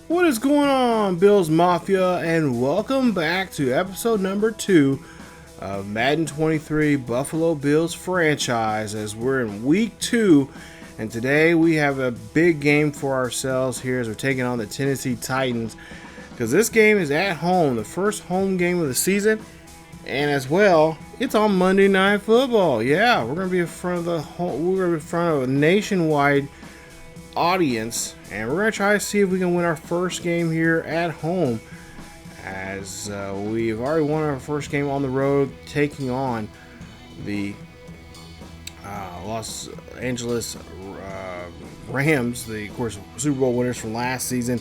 What is going on, Bills Mafia, and welcome back to episode number 2 of Madden 23 Buffalo Bills franchise, as we're in week 2, and today we have a big game for ourselves here as we're taking on the Tennessee Titans, because this game is at home, the first home game of the season, and as well, it's on Monday Night Football. Yeah, we're going to be in front of a nationwide audience, and we're going to try to see if we can win our first game here at home, as we've already won our first game on the road taking on the Los Angeles Rams, of course, Super Bowl winners from last season.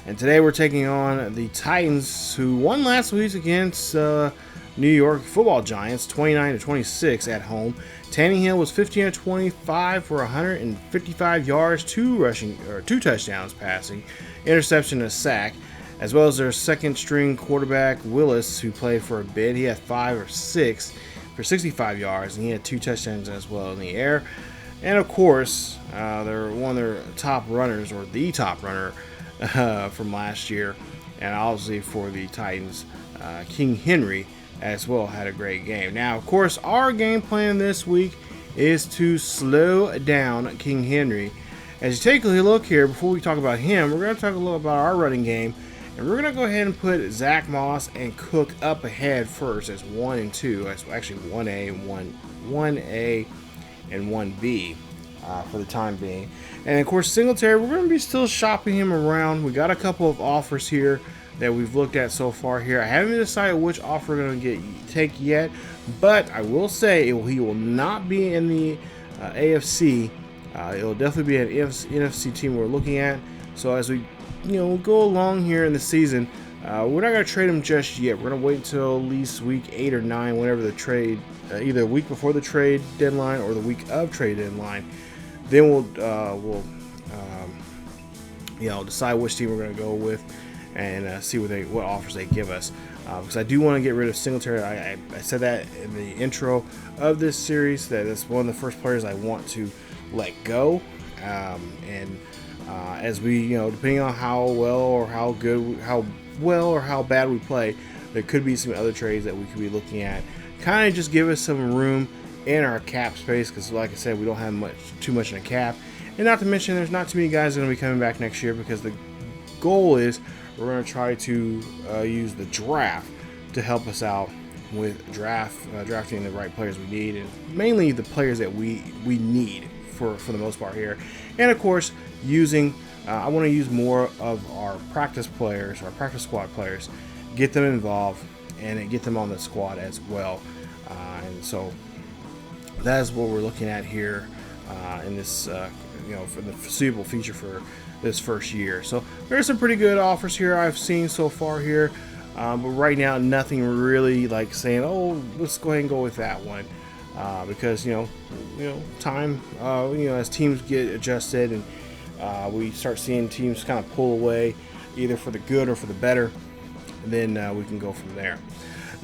And today we're taking on the Titans, who won last week against New York Football Giants 29-26 at home. Tannehill was 15-25 for 155 yards, two touchdowns passing, interception and a sack, as well as their second-string quarterback Willis, who played for a bit. He had 5 or 6 for 65 yards, and he had 2 touchdowns as well in the air. And of course, they're one of their top runners, or the top runner from last year, and obviously for the Titans, King Henry as well had a great game. Now, of course, our game plan this week is to slow down King Henry. As you take a look here, before we talk about him, we're going to talk a little about our running game, and we're going to go ahead and put Zach Moss and Cook up ahead first as 1 and 2. That's actually 1A and 1B for the time being. And of course, Singletary, we're going to be still shopping him around. We got a couple of offers here that we've looked at so far here. I haven't decided which offer we're going to take yet, but I will say he will not be in the AFC. It'll definitely be an NFC team we're looking at. So as we go along here in the season, we're not going to trade him just yet. We're going to wait until at least week 8 or 9, whenever the trade, either a week before the trade deadline or the week of trade deadline. Then we'll decide which team we're going to go with, and see what offers they give us. Because I do want to get rid of Singletary. I said that in the intro of this series, that it's one of the first players I want to let go. As we, depending on how well or how bad we play, there could be some other trades that we could be looking at. Kind of just give us some room in our cap space, because like I said, we don't have too much in a cap. And not to mention, there's not too many guys that are going to be coming back next year, because the goal is we're going to try to use the draft to help us out with drafting the right players we need, and mainly the players that we need for the most part here. And of course, I want to use more of our practice players, our practice squad players, get them involved and get them on the squad as well. And so that is what we're looking at here in this, for the foreseeable future for this first year. So there's some pretty good offers here I've seen so far here, but right now nothing really like saying, oh, let's go ahead and go with that one, because time, as teams get adjusted and we start seeing teams kind of pull away either for the good or for the better, and then we can go from there.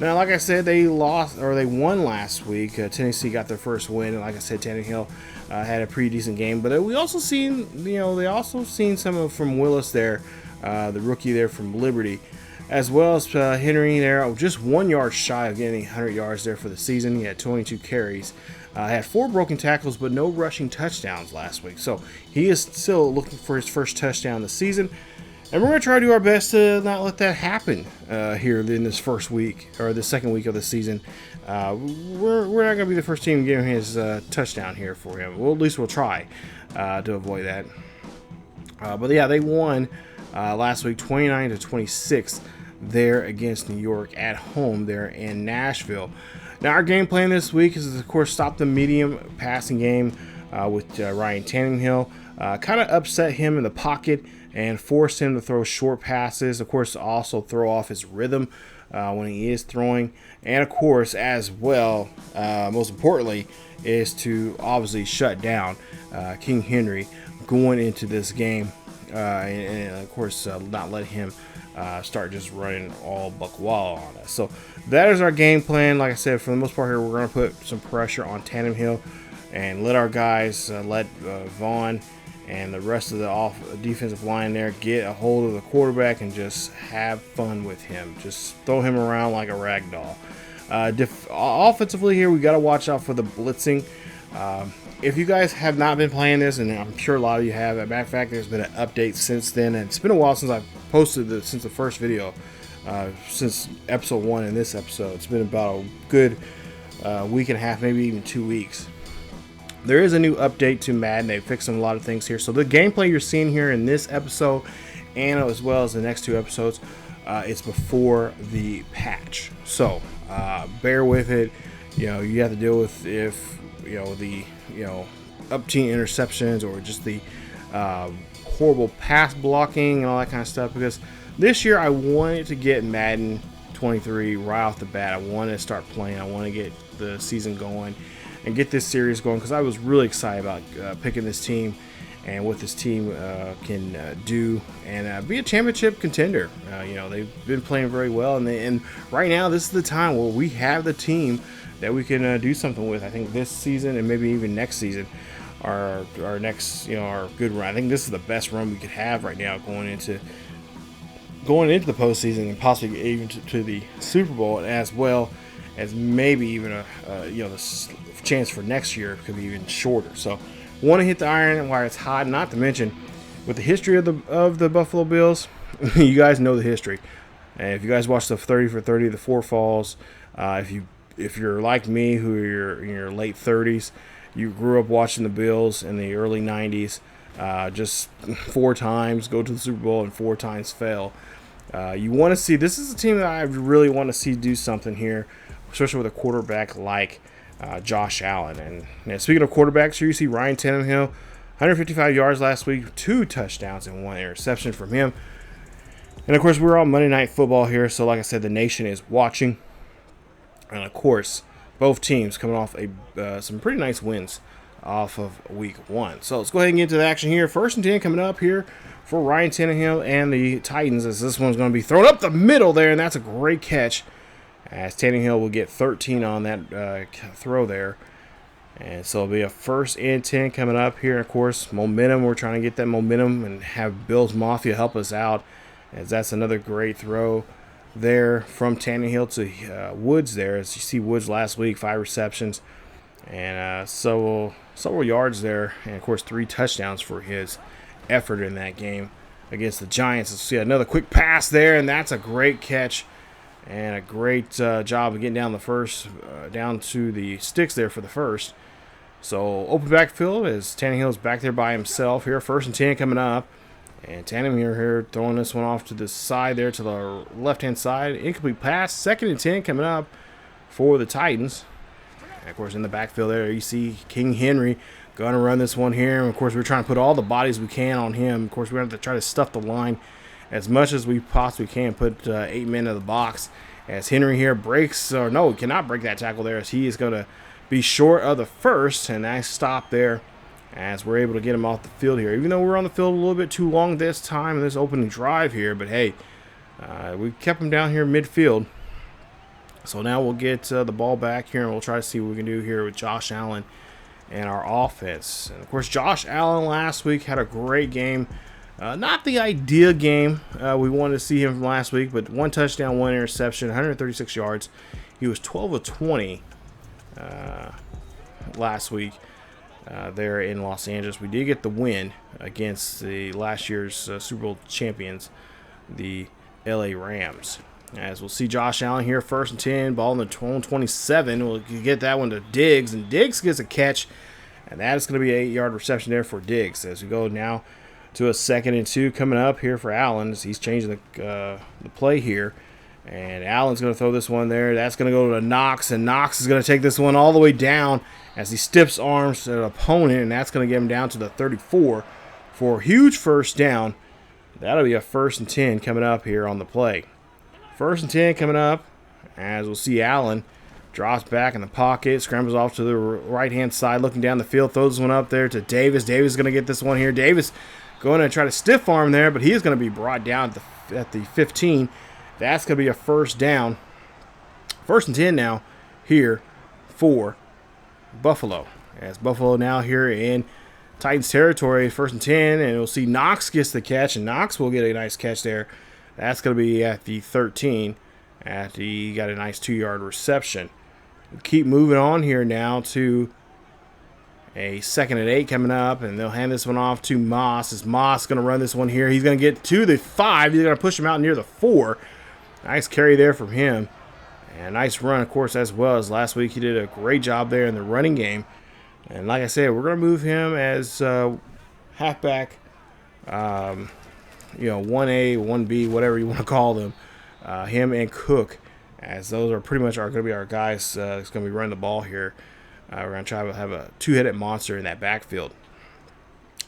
Now, like I said, they won last week. Tennessee got their first win, and like I said, Tannehill had a pretty decent game. But they also seen some from Willis there, the rookie there from Liberty, as well as Henry there, just 1 yard shy of getting 100 yards there for the season. He had 22 carries, had 4 broken tackles, but no rushing touchdowns last week. So he is still looking for his first touchdown this season. And we're going to try to do our best to not let that happen here in this first week, or the second week of the season. We're not going to be the first team giving his touchdown here for him. Well, at least we'll try to avoid that. But yeah, they won last week 29-26 there against New York at home there in Nashville. Now, our game plan this week is, of course, stop the medium passing game with Ryan Tannehill. Kind of upset him in the pocket and force him to throw short passes. Of course, also throw off his rhythm when he is throwing. And of course, as well, most importantly, is to obviously shut down King Henry going into this game. And of course, not let him start just running all buck wild on us. So that is our game plan. Like I said, for the most part here, we're going to put some pressure on Tannehill and let our guys, let Vaughn and the rest of the defensive line there get a hold of the quarterback and just have fun with him. Just throw him around like a rag doll. Offensively here, we got to watch out for the blitzing. If you guys have not been playing this, and I'm sure a lot of you have, as a matter of fact, there's been an update since then, and it's been a while since I've posted this, since the first video, since episode 1 and this episode. It's been about a good week and a half, maybe even 2 weeks. There is a new update to Madden. They've fixed a lot of things here. So the gameplay you're seeing here in this episode, and as well as the next 2 episodes, it's before the patch. So bear with it. You know, you have to deal with if the up team interceptions or just the horrible pass blocking and all that kind of stuff. Because this year I wanted to get Madden 23 right off the bat. I wanted to start playing. I want to get the season going and get this series going, because I was really excited about picking this team and what this team can do and be a championship contender. They've been playing very well, and right now this is the time where we have the team that we can do something with. I think this season and maybe even next season, our next our good run. I think this is the best run we could have right now going into the postseason and possibly even to the Super Bowl, as well as maybe even the chance for next year could be even shorter. So want to hit the iron while it's hot. Not to mention, with the history of the Buffalo Bills, you guys know the history. And if you guys watch the 30 for 30, the 4 falls, if you're like me, who are in your late 30s, you grew up watching the Bills in the early 90s, just 4 times go to the Super Bowl and 4 times fail. You want to see, this is a team that I really want to see do something here, especially with a quarterback like Josh Allen. And speaking of quarterbacks, here you see Ryan Tannehill, 155 yards last week, 2 touchdowns and 1 interception from him. And of course, we're on Monday Night Football here, so like I said, the nation is watching. And of course, both teams coming off some pretty nice wins off of week 1. So let's go ahead and get into the action here. 1st and 10 coming up here for Ryan Tannehill and the Titans, as this one's going to be thrown up the middle there, and that's a great catch, as Tannehill will get 13 on that throw there. And so it'll be a 1st and 10 coming up here. Of course, momentum. We're trying to get that momentum and have Bills Mafia help us out, as that's another great throw there from Tannehill to Woods there. As you see, Woods last week, 5 receptions and several yards there. And, of course, 3 touchdowns for his effort in that game against the Giants. Let's see another quick pass there, and that's a great catch. And a great job of getting down down to the sticks there for the first. So open backfield as Tannehill's back there by himself here. 1st and 10 coming up. And Tannehill here throwing this one off to the side there, to the left-hand side. Incomplete pass. 2nd and 10 coming up for the Titans. And of course, in the backfield there, you see King Henry going to run this one here. And of course, we're trying to put all the bodies we can on him. Of course, we're going to have to try to stuff the line as much as we possibly can, put 8 men in the box, as Henry here cannot break that tackle there, as he is going to be short of the first, and nice stop there as we're able to get him off the field here, even though we're on the field a little bit too long this time in this opening drive here. But hey, we kept him down here midfield, so now we'll get the ball back here, and we'll try to see what we can do here with Josh Allen and our offense. And of course, Josh Allen last week had a great game. Not the ideal game we wanted to see him from last week, but 1 touchdown, 1 interception, 136 yards. He was 12 of 20 last week there in Los Angeles. We did get the win against the last year's Super Bowl champions, the LA Rams. As we'll see Josh Allen here, 1st and 10, ball in the 27. We'll get that one to Diggs, and Diggs gets a catch, and that is going to be an 8-yard reception there for Diggs. As we go now to a 2nd and 2 coming up here for Allen, as he's changing the play here. And Allen's going to throw this one there. That's going to go to Knox, and Knox is going to take this one all the way down as he stiffs arms an opponent, and that's going to get him down to the 34 for a huge 1st down. That'll be a 1st and 10 coming up here on the play. 1st and 10 coming up, as we'll see Allen drops back in the pocket, scrambles off to the right-hand side, looking down the field, throws this one up there to Davis. Davis is going to get this one here. Davis going to try to stiff arm there, but he is going to be brought down at the 15. That's going to be a 1st down. 1st and 10 now here for Buffalo. As Buffalo now here in Titans territory, 1st and 10, and we'll see Knox gets the catch, and Knox will get a nice catch there. That's going to be at the 13. He got a nice 2-yard reception. We'll keep moving on here now to a 2nd and 8 coming up, and they'll hand this one off to Moss. As Moss going to run this one here. He's going to get to the 5. He's going to push him out near the 4. Nice carry there from him. And a nice run, of course, as well as last week. He did a great job there in the running game. And like I said, we're going to move him as halfback, 1A, 1B, whatever you want to call them. Him and Cook, as those are pretty much going to be our guys that's going to be running the ball here. We're going to try to have a 2-headed monster in that backfield.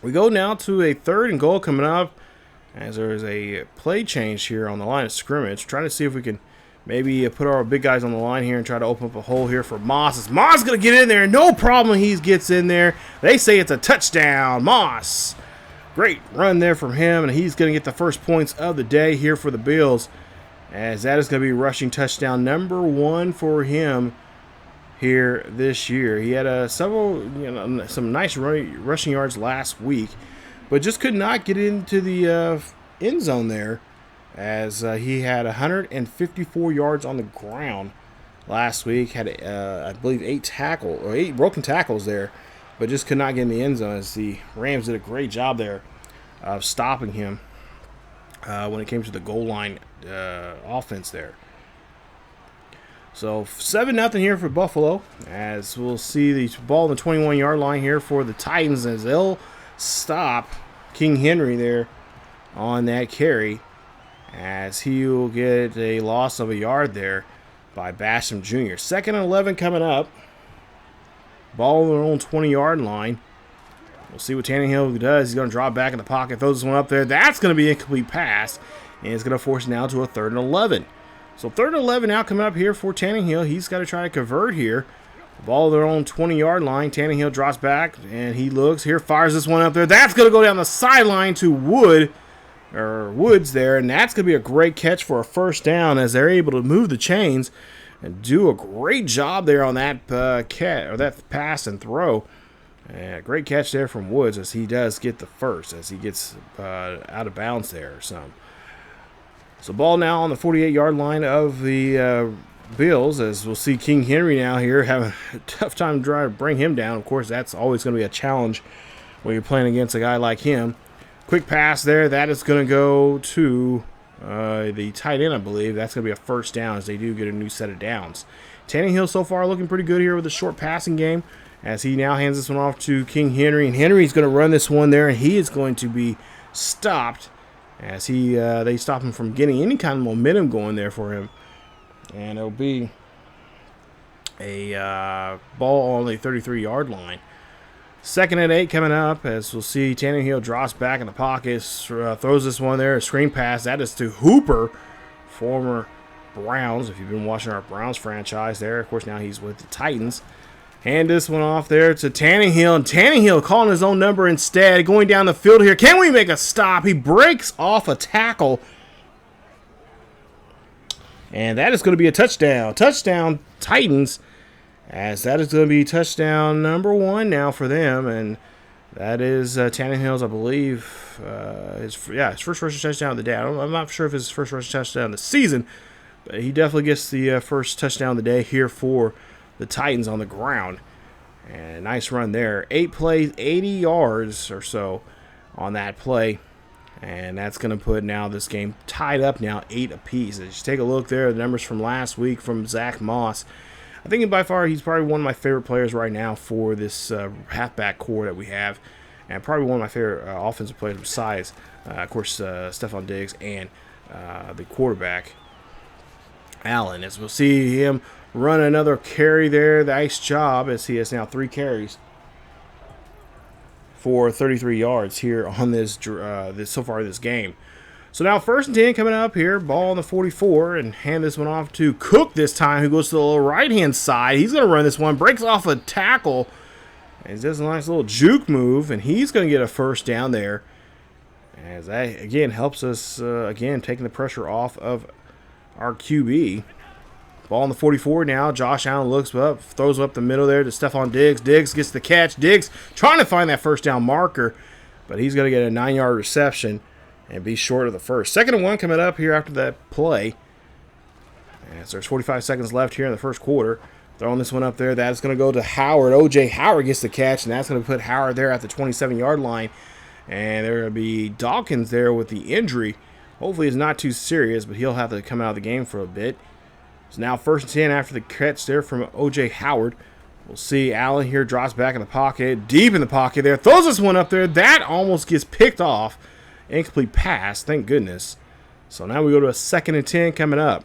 We go now to a 3rd and goal coming up, as there is a play change here on the line of scrimmage. Trying to see if we can maybe put our big guys on the line here and try to open up a hole here for Moss. As Moss going to get in there, no problem, he gets in there. They say it's a touchdown. Moss, great run there from him, and he's going to get the first points of the day here for the Bills, as that is going to be rushing touchdown number 1 for him here this year. He had some nice rushing yards last week, but just could not get into the end zone there, as he had 154 yards on the ground last week. Had I believe 8 broken tackles there, but just could not get in the end zone, as the Rams did a great job there of stopping him when it came to the goal line offense there. So 7-0 here for Buffalo, as we'll see the ball on the 21-yard line here for the Titans, as they'll stop King Henry there on that carry, as he will get a loss of a yard there by Basham Jr. 2nd and 11 coming up. Ball on their own 20-yard line. We'll see what Tannehill does. He's going to drop back in the pocket, throws this one up there. That's going to be an incomplete pass, and it's going to force now to a 3rd and 11. So 3rd and 11 now coming up here for Tannehill. He's got to try to convert here. Ball their own 20-yard line. Tannehill drops back, and he looks here, fires this one up there. That's going to go down the sideline to Woods there, and that's going to be a great catch for a 1st down, as they're able to move the chains and do a great job there on that that pass and throw. Great catch there from Woods, as he does get the first, as he gets out of bounds there or something. So ball now on the 48-yard line of the Bills, as we'll see King Henry now here having a tough time trying to bring him down. Of course, that's always going to be a challenge when you're playing against a guy like him. Quick pass there. That is going to go to the tight end, I believe. That's going to be a 1st down, as they do get a new set of downs. Tannehill so far looking pretty good here with a short passing game, as he now hands this one off to King Henry. And Henry's going to run this one there, and he is going to be stopped, as they stop him from getting any kind of momentum going there for him. And it'll be a ball on the 33-yard line. 2nd and 8 coming up, as we'll see Tannehill drops back in the pocket, throws this one there, a screen pass. That is to Hooper, former Browns, if you've been watching our Browns franchise there. Of course, now he's with the Titans. Hand this one off there to Tannehill, and Tannehill calling his own number instead, going down the field here. Can we make a stop? He breaks off a tackle, and that is going to be a touchdown. Touchdown, Titans, as that is going to be touchdown number 1 now for them, and that is Tannehill's, I believe, his first rushing touchdown of the day. I'm not sure if it's his first rushing touchdown of the season, but he definitely gets the first touchdown of the day here for the Titans on the ground. And nice run there. 8 plays, 80 yards or so on that play. And that's going to put now this game tied up now 8 apiece. As you take a look there, the numbers from last week from Zach Moss. I think by far he's probably one of my favorite players right now for this halfback core that we have. And probably one of my favorite offensive players besides, of course, Stephon Diggs and the quarterback, Allen. As we'll see him run another carry there. Nice job, as he has now 3 carries for 33 yards here on this so far this game. So now 1st and 10 coming up here. Ball on the 44, and hand this one off to Cook this time, who goes to the right-hand side. He's going to run this one, breaks off a tackle, and does a nice little juke move, and he's going to get a 1st down there. As that, again, helps us, taking the pressure off of our QB. Ball on the 44 now. Josh Allen looks up, throws up the middle there to Stephon Diggs. Diggs gets the catch. Diggs trying to find that first down marker, but he's going to get a 9-yard reception and be short of the first. 2nd and 1 coming up here after that play. As there's 45 seconds left here in the first quarter. Throwing this one up there. That's going to go to Howard. O.J. Howard gets the catch, and that's going to put Howard there at the 27-yard line. And there will be Dawkins there with the injury. Hopefully it's not too serious, but he'll have to come out of the game for a bit. It's now 1st and 10 after the catch there from O.J. Howard. We'll see Allen here drops back in the pocket, deep in the pocket there. Throws this one up there. That almost gets picked off. Incomplete pass, thank goodness. So now we go to a 2nd and 10 coming up.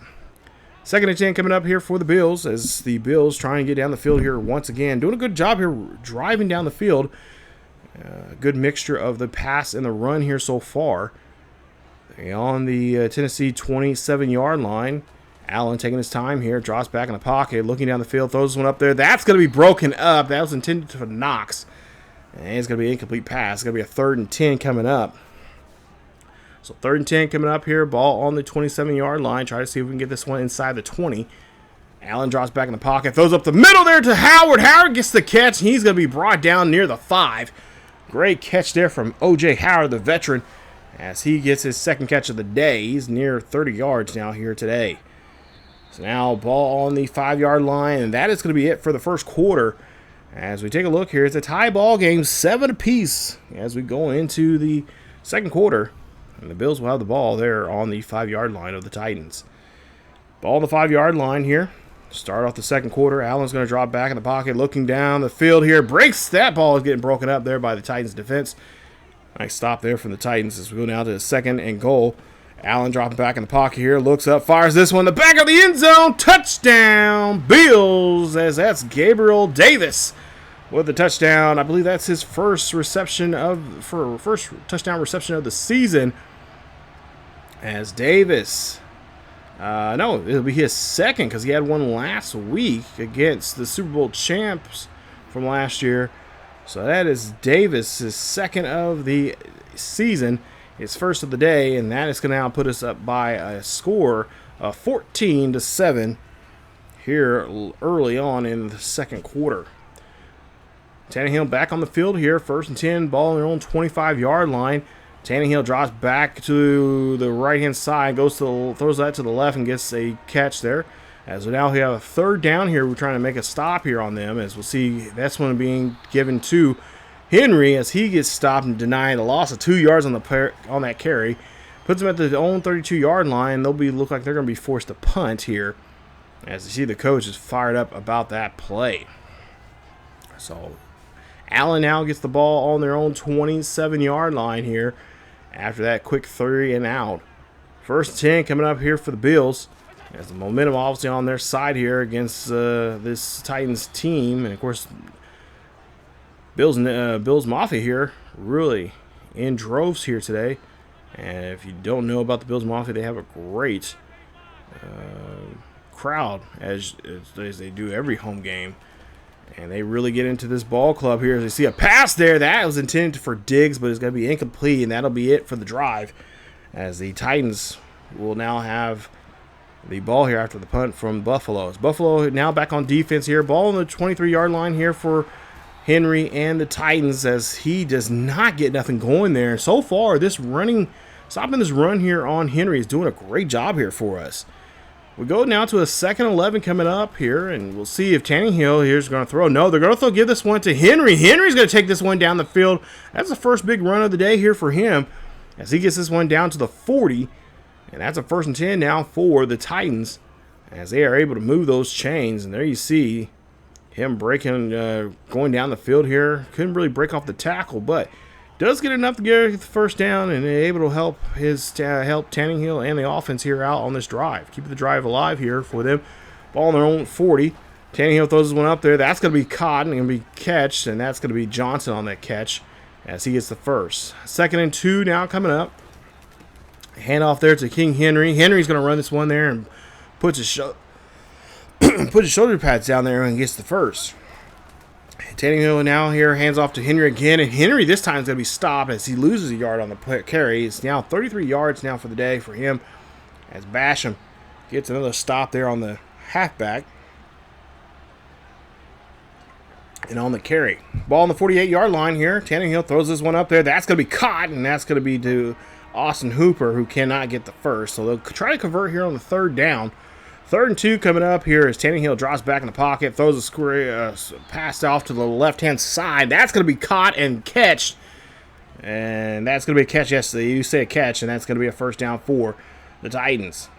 2nd and 10 coming up here for the Bills as the Bills try and get down the field here once again. Doing a good job here driving down the field. A good mixture of the pass and the run here so far. On the Tennessee 27-yard line. Allen taking his time here. Drops back in the pocket. Looking down the field. Throws one up there. That's going to be broken up. That was intended for Knox. And it's going to be an incomplete pass. It's going to be a 3rd and 10 coming up. So 3rd and 10 coming up here. Ball on the 27-yard line. Try to see if we can get this one inside the 20. Allen drops back in the pocket. Throws up the middle there to Howard. Howard gets the catch. He's going to be brought down near the 5. Great catch there from O.J. Howard, the veteran, as he gets his 2nd catch of the day. He's near 30 yards now here today. So now ball on the 5-yard line, and that is going to be it for the first quarter. As we take a look here, it's a tie ball game, 7 apiece as we go into the 2nd quarter. And the Bills will have the ball there on the 5-yard line of the Titans. Ball on the 5-yard line here. Start off the 2nd quarter. Allen's going to drop back in the pocket, looking down the field here. Breaks. That ball is getting broken up there by the Titans defense. Nice stop there from the Titans as we go down to the 2nd and goal. Allen dropping back in the pocket here. Looks up, fires this one. The back of the end zone. Touchdown, Bills, as that's Gabriel Davis with the touchdown. I believe that's his first touchdown reception of the season. As Davis, no, it'll be his 2nd because he had one last week against the Super Bowl champs from last year. So that is Davis' 2nd of the season, his 1st of the day, and that is going to now put us up by a score of 14-7 here early on in the 2nd quarter. Tannehill back on the field here, 1st and 10, ball on their own 25-yard line. Tannehill drops back to the right-hand side, throws that to the left and gets a catch there. As we now have a 3rd down here, we're trying to make a stop here on them. As we'll see, that's one being given to Henry as he gets stopped and denied a loss of 2 yards on that carry. Puts them at their own 32-yard line. They'll look like they're going to be forced to punt here. As you see, the coach is fired up about that play. So Allen now gets the ball on their own 27-yard line here after that quick 3 and out. 1st and 10 coming up here for the Bills. As the momentum obviously on their side here against this Titans team. And, of course, Bills Mafia here really in droves here today. And if you don't know about the Bills Mafia, they have a great crowd as they do every home game. And they really get into this ball club here. As you see a pass there, that was intended for Diggs, but it's going to be incomplete, and that'll be it for the drive. As the Titans will now have the ball here after the punt from Buffalo. As Buffalo now back on defense here. Ball on the 23-yard line here for Henry and the Titans as he does not get nothing going there. So far, stopping this run here on Henry is doing a great job here for us. We go now to a 2nd and 11 coming up here, and we'll see if Tannehill here is going to throw. No, they're going to give this one to Henry. Henry's going to take this one down the field. That's the first big run of the day here for him as he gets this one down to the 40. And that's a 1st and 10 now for the Titans as they are able to move those chains. And there you see him going down the field here. Couldn't really break off the tackle, but does get enough to get the first down and able to help Tannehill and the offense here out on this drive. Keep the drive alive here for them. Ball on their own 40. Tannehill throws this one up there. That's going to be caught and going to be catched, and that's going to be Johnson on that catch as he gets the first. 2nd and 2 now coming up. Handoff there to King Henry. Henry's going to run this one there and puts his shoulder pads down there and gets the first. Tannehill now here hands off to Henry again, and Henry this time is going to be stopped as he loses a yard on the carry. It's now 33 yards now for the day for him as Basham gets another stop there on the halfback. And on the carry. Ball on the 48-yard line here. Tannehill throws this one up there. That's going to be caught, and that's going to be to Austin Hooper, who cannot get the first. So they'll try to convert here on the third down. 3rd and 2 coming up here as Tannehill drops back in the pocket, throws a square pass off to the left-hand side. That's going to be caught and catched. And that's going to be a catch. Yes, you say a catch, and that's going to be a first down for the Titans.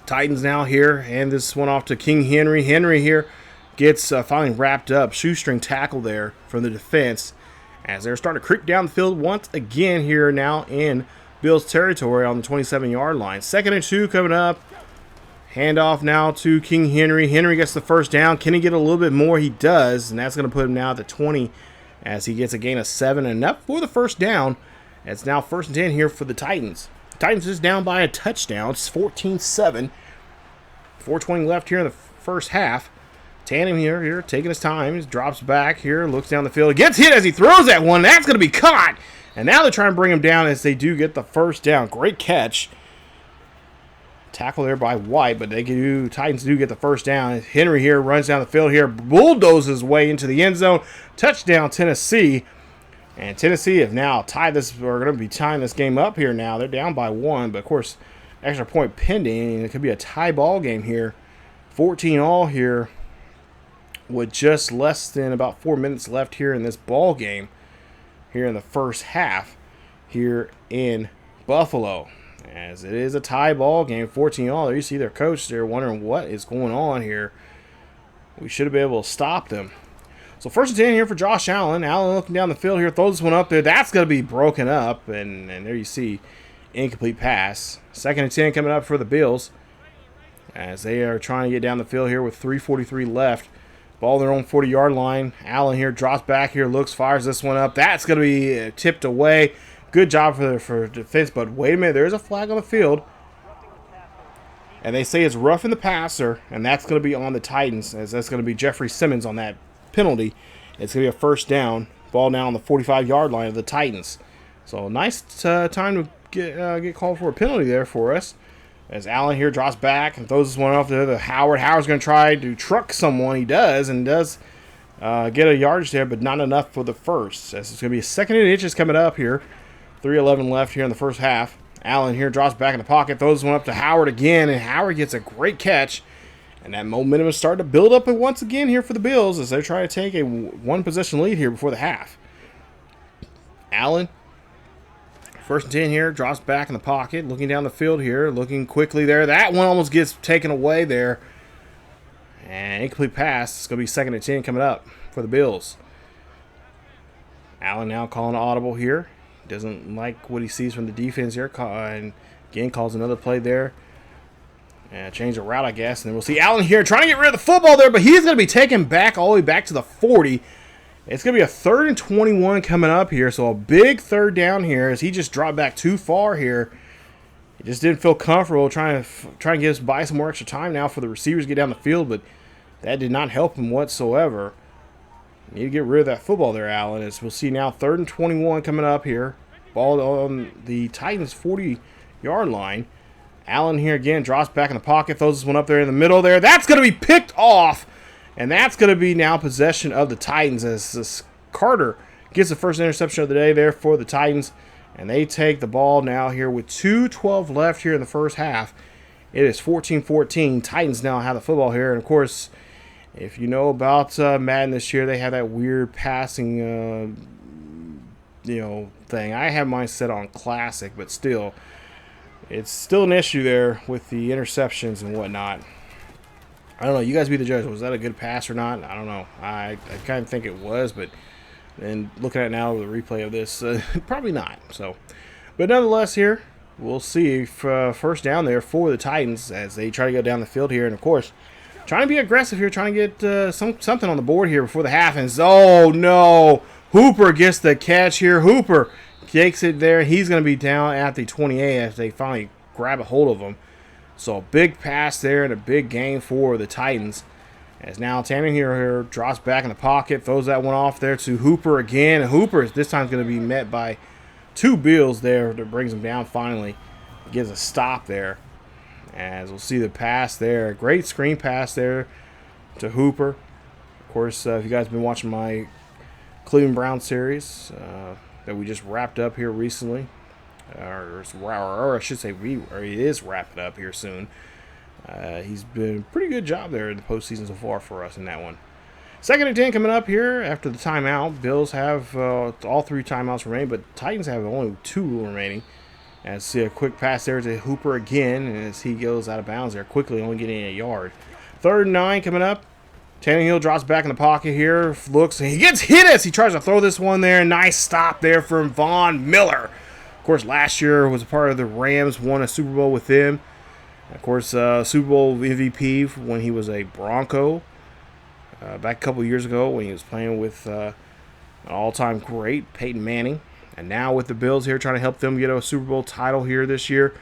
Titans now here, and this one off to King Henry. Henry here gets finally wrapped up. Shoestring tackle there from the defense as they're starting to creep down the field once again here now in Bills territory on the 27-yard line. 2nd and 2 coming up. Handoff now to King Henry. Henry gets the first down. Can he get a little bit more? He does, and that's going to put him now at the 20 as he gets a gain of 7, enough for the first down. It's now 1st and 10 here for the Titans. Titans is down by a touchdown. It's 14-7. 4:20 left here in the first half. Tannehill here taking his time. He drops back here, looks down the field. Gets hit as he throws that one. That's going to be caught. And now they're trying to bring him down as they do get the first down. Great catch. Tackle there by White, but Titans do get the first down. Henry here runs down the field here, bulldozes his way into the end zone. Touchdown, Tennessee. And Tennessee have now tied this, or going to be tying this game up here now. They're down by 1, but of course, extra point pending. It could be a tie ball game here. 14-all here with just less than about 4 minutes left here in this ball game here in the first half here in Buffalo. As it is a tie ball game, 14-all. There you see their coach there wondering what is going on here. We should have been able to stop them. So 1st and 10 here for Josh Allen. Allen looking down the field here, throws this one up there. That's going to be broken up, and there you see incomplete pass. 2nd and 10 coming up for the Bills as they are trying to get down the field here with 3:43 left. Ball their own 40-yard line. Allen here drops back here, looks, fires this one up. That's going to be tipped away. Good job for defense, but wait a minute. There's a flag on the field. And they say it's roughing the passer, and that's going to be on the Titans, as that's going to be Jeffrey Simmons on that penalty. It's going to be a first down. Ball now on the 45-yard line of the Titans. So nice time to get called for a penalty there for us. As Allen here drops back and throws this one off there to Howard. Howard's going to try to truck someone. He does, and does get a yardage there, but not enough for the first. As it's going to be a 2nd and inches coming up here. 3:11 left here in the first half. Allen here drops back in the pocket, throws one up to Howard again, and Howard gets a great catch. And that momentum is starting to build up once again here for the Bills as they're trying to take a one-possession lead here before the half. Allen, 1st and 10 here, drops back in the pocket, looking down the field here, looking quickly there. That one almost gets taken away there. And incomplete pass. It's going to be 2nd and 10 coming up for the Bills. Allen now calling an audible here. Doesn't like what he sees from the defense here. And again, calls another play there. And change the route, I guess. And then we'll see Allen here trying to get rid of the football there, but he's going to be taken back all the way back to the 40. It's going to be a 3rd and 21 coming up here. So a big third down here as he just dropped back too far here. He just didn't feel comfortable trying to give buy some more extra time now for the receivers to get down the field, but that did not help him whatsoever. Need to get rid of that football there, Allen. As we'll see now, 3rd and 21 coming up here. Ball on the Titans' 40-yard line. Allen here again drops back in the pocket, throws this one up there in the middle there. That's going to be picked off, and that's going to be now possession of the Titans as this Carter gets the first interception of the day there for the Titans, and they take the ball now here with 2:12 left here in the first half. It is 14-14. Titans now have the football here, and of course, if you know about Madden this year, they have that weird passing, thing. I have mine set on classic, but still, it's still an issue there with the interceptions and whatnot. I don't know. You guys be the judge. Was that a good pass or not? I don't know. I kind of think it was, but then looking at it now with the replay of this, probably not. So, but nonetheless, here we'll see if first down there for the Titans as they try to go down the field here, and of course, trying to be aggressive here, trying to get something on the board here before the half. And oh no, Hooper gets the catch here. Hooper takes it there. He's going to be down at the 28 as they finally grab a hold of him. So a big pass there and a big gain for the Titans. As now Tannehill here drops back in the pocket, throws that one off there to Hooper again. Hooper this time is going to be met by 2 Bills there that brings him down finally. Gives a stop there. As we'll see the pass there. Great screen pass there to Hooper. Of course, if you guys have been watching my Cleveland Browns series that we just wrapped up here recently, or I should say it is wrapping up here soon. He's been a pretty good job there in the postseason so far for us in that one. 2nd and 10 coming up here after the timeout. Bills have all 3 timeouts remaining, but Titans have only 2 remaining. As see a quick pass there to Hooper again, and as he goes out of bounds there quickly, only getting a yard. 3rd and 9 coming up. Tannehill drops back in the pocket here, looks, and he gets hit as he tries to throw this one there. Nice stop there from Von Miller. Of course, last year was a part of the Rams, won a Super Bowl with him. Of course, Super Bowl MVP when he was a Bronco. Back a couple years ago when he was playing with an all-time great, Peyton Manning. And now with the Bills here trying to help them get a Super Bowl title here this year,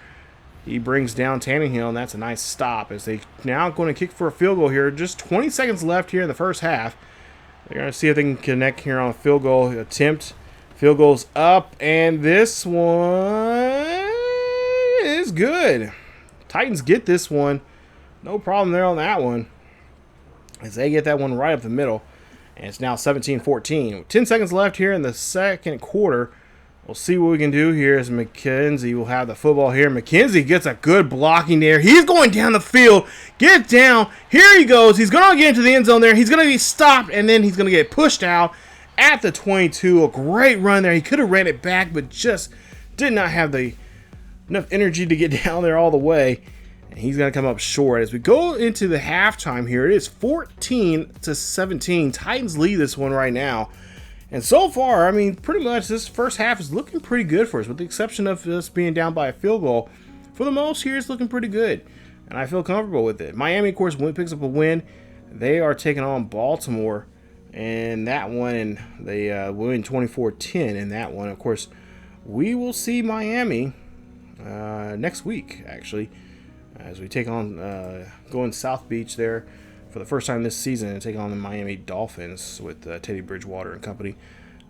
he brings down Tannehill, and that's a nice stop as they now going to kick for a field goal here. Just 20 seconds left here in the first half. They're going to see if they can connect here on a field goal attempt. Field goal's up, and this one is good. Titans get this one. No problem there on that one, as they get that one right up the middle. And it's now 17-14. 10 seconds left here in the second quarter. We'll see what we can do here as McKenzie will have the football here. McKenzie gets a good blocking there. He's going down the field. Get down. Here he goes. He's going to get into the end zone there. He's going to be stopped, and then he's going to get pushed out at the 22. A great run there. He could have ran it back, but just did not have enough energy to get down there all the way. And he's going to come up short. As we go into the halftime here, it is 14-17. Titans lead this one right now. And so far, I mean, pretty much this first half is looking pretty good for us, with the exception of us being down by a field goal. For the most here, it's looking pretty good, and I feel comfortable with it. Miami, of course, picks up a win. They are taking on Baltimore in that one, and they win 24-10 in that one. Of course, we will see Miami next week, actually, as we take on going South Beach there for the first time this season and take on the Miami Dolphins with Teddy Bridgewater and company.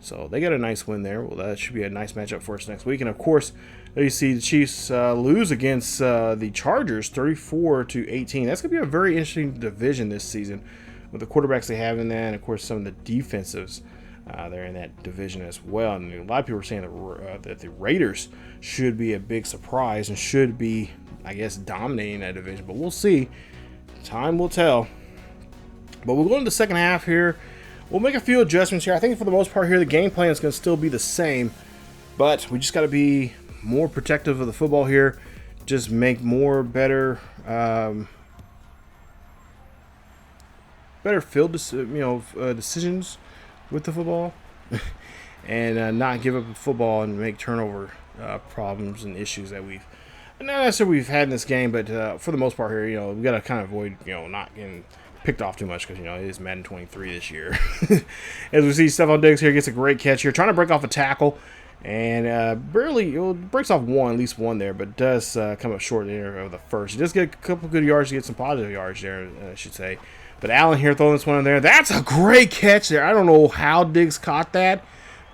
So they got a nice win there. Well, that should be a nice matchup for us next week. And of course, you see the Chiefs lose against the Chargers 34-18. That's going to be a very interesting division this season with the quarterbacks they have in that, and of course some of the defensives there in that division as well. And a lot of people are saying that the Raiders should be a big surprise and should be, I guess, dominating that division. But we'll see. Time will tell. But we'll go into the second half here. We'll make a few adjustments here. I think for the most part here, the game plan is going to still be the same. But we just got to be more protective of the football here. Just make better field decisions with the football. And not give up the football and make turnover problems and issues that we've not necessarily had in this game. But for the most part here, we got to kind of avoid, not getting picked off too much, because it is Madden 23 this year. As we see, Stephon Diggs here gets a great catch here, trying to break off a tackle, and barely breaks off at least one there, but does come up short there of the first. He does get a couple good yards to get some positive yards there, I should say. But Allen here throwing this one in there. That's a great catch there. I don't know how Diggs caught that,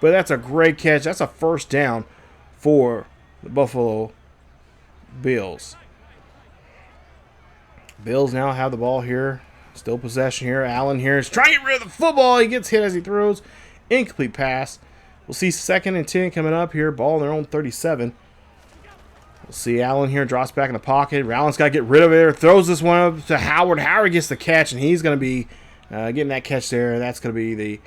but that's a great catch. That's a first down for the Buffalo Bills. Bills now have the ball here. Still possession here. Allen here is trying to get rid of the football. He gets hit as he throws. Incomplete pass. We'll see 2nd and 10 coming up here. Ball on their own 37. We'll see Allen here drops back in the pocket. Allen's got to get rid of it. Throws this one up to Howard. Howard gets the catch, and he's going to be getting that catch there. That's going to be the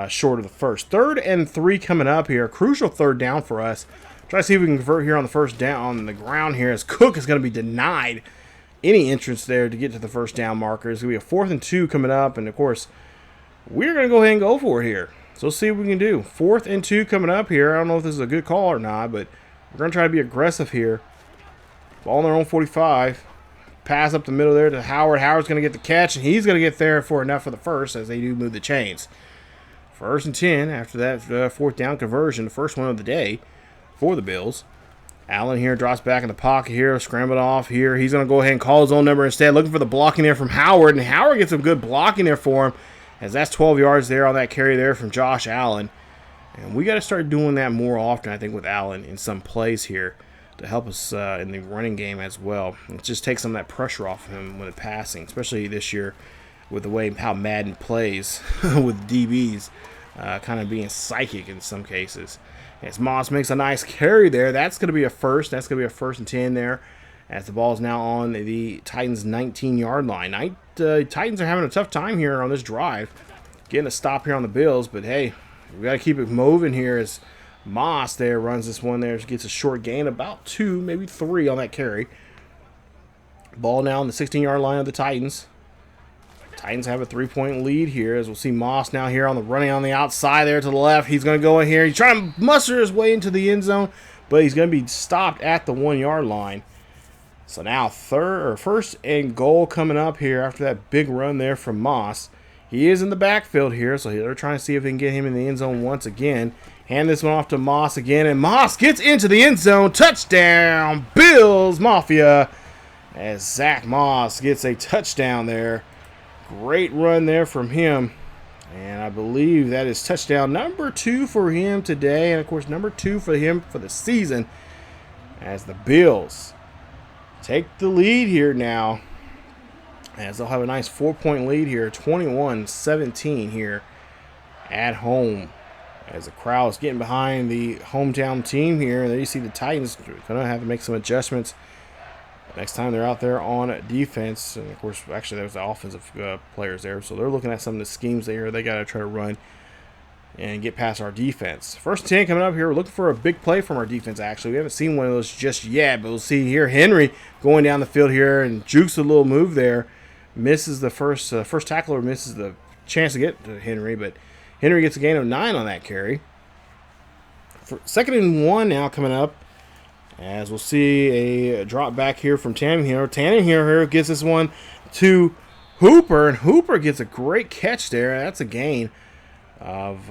short of the first. 3rd and 3 coming up here. Crucial 3rd down for us. Try to see if we can convert here on the first down on the ground here, as Cook is going to be denied any entrance there to get to the first down marker. It's going to be a 4th and 2 coming up, and of course, we're going to go ahead and go for it here. So let's see what we can do. 4th and 2 coming up here. I don't know if this is a good call or not, but we're going to try to be aggressive here. Ball on their own 45. Pass up the middle there to Howard. Howard's going to get the catch, and he's going to get there for enough for the first, as they do move the chains. 1st and 10 after that 4th down conversion, the first one of the day for the Bills. Allen here drops back in the pocket here, scrambled off here. He's going to go ahead and call his own number instead, looking for the blocking there from Howard, and Howard gets some good blocking there for him, as that's 12 yards there on that carry there from Josh Allen. And we got to start doing that more often, I think, with Allen in some plays here. to help us in the running game as well. It just takes some of that pressure off him when passing, especially this year with the way how Madden plays with DBs kind of being psychic in some cases. As Moss makes a nice carry there, that's going to be a first. That's going to be a 1st and 10 there, as the ball is now on the Titans' 19-yard line. Titans are having a tough time here on this drive, getting a stop here on the Bills, but hey, we got to keep it moving here as Moss there runs this one there, gets a short gain, about 2, maybe 3 on that carry. Ball now on the 16-yard line of the Titans. Titans have a 3-point lead here, as we'll see Moss now here running on the outside there to the left. He's going to go in here. He's trying to muster his way into the end zone, but he's going to be stopped at the 1-yard line. So now 1st and goal coming up here after that big run there from Moss. He is in the backfield here, so they're trying to see if they can get him in the end zone once again. Hand this one off to Moss again, and Moss gets into the end zone. Touchdown, Bills Mafia, as Zach Moss gets a touchdown there. Great run there from him, and I believe that is touchdown number 2 for him today, and of course number 2 for him for the season, as the Bills take the lead here now, as they'll have a nice 4-point lead here, 21-17 here at home, as the crowd is getting behind the hometown team here. And there you see the Titans going to have to make some adjustments next time they're out there on defense. And of course, actually, there's the offensive players there, so they're looking at some of the schemes there. They got to try to run and get past our defense. 1st and 10 coming up here. We're looking for a big play from our defense, actually. We haven't seen one of those just yet, but we'll see here. Henry going down the field here and jukes a little move there. Misses the first tackler, misses the chance to get to Henry, but Henry gets a gain of 9 on that carry. For 2nd and 1 now coming up, as we'll see a drop back here from Tannehill. Tannehill here gets this one to Hooper, and Hooper gets a great catch there. That's a gain of